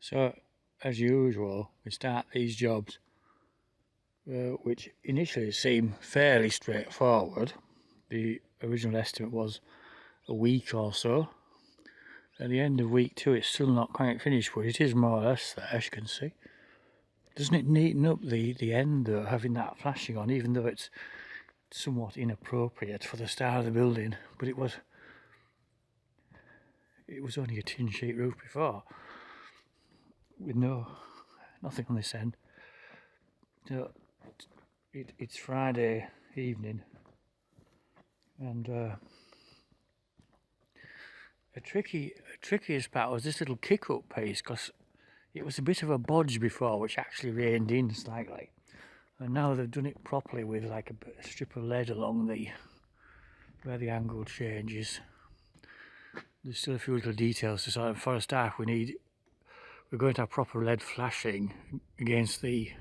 So, as usual, we start these jobs, which initially seem fairly straightforward. The original estimate was a week or so. At the end of week 2, it's still not quite finished, but it is more or less there, as you can see. Doesn't it neaten up the end, though, having that flashing on, even though it's somewhat inappropriate for the style of the building? But it was only a tin sheet roof before, with nothing on this end. So it's Friday evening, and a trickiest part was this little kick-up piece, because it was a bit of a bodge before, which actually reined in slightly, and now they've done it properly with like a strip of lead along where the angle changes. There's still a few little details to sort of. For a start, we're going to have proper lead flashing against the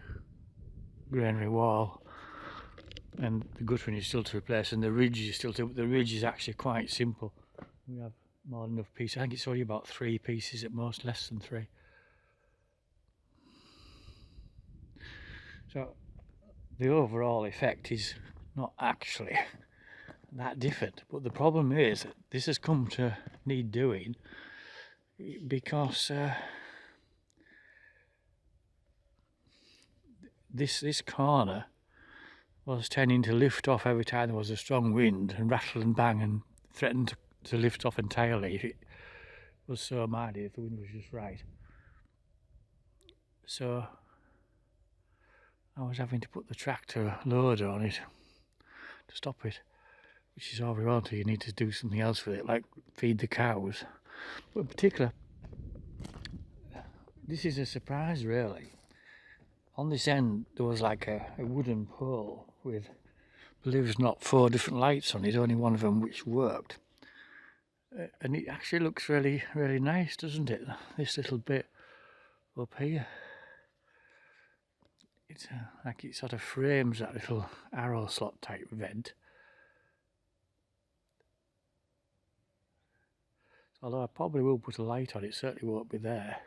granary wall, and the guttering is still to replace, and the ridge is still to. The ridge is actually quite simple. We have more than enough pieces. I think it's only about 3 pieces at most, less than 3. So the overall effect is not actually that different, but the problem is that this has come to need doing because this corner was tending to lift off every time there was a strong wind, and rattle and bang, and threatened to lift off entirely if it was so mighty, if the wind was just right. So I was having to put the tractor loader on it to stop it, which is all we want. You need to do something else with it, like feed the cows. But in particular, this is a surprise really. On this end there was like a wooden pole with, believe it or not, 4 different lights on it, only one of them which worked. And it actually looks really, really nice, doesn't it? This little bit up here. It's like it sort of frames that little arrow slot type vent. Although I probably will put a light on it, certainly won't be there.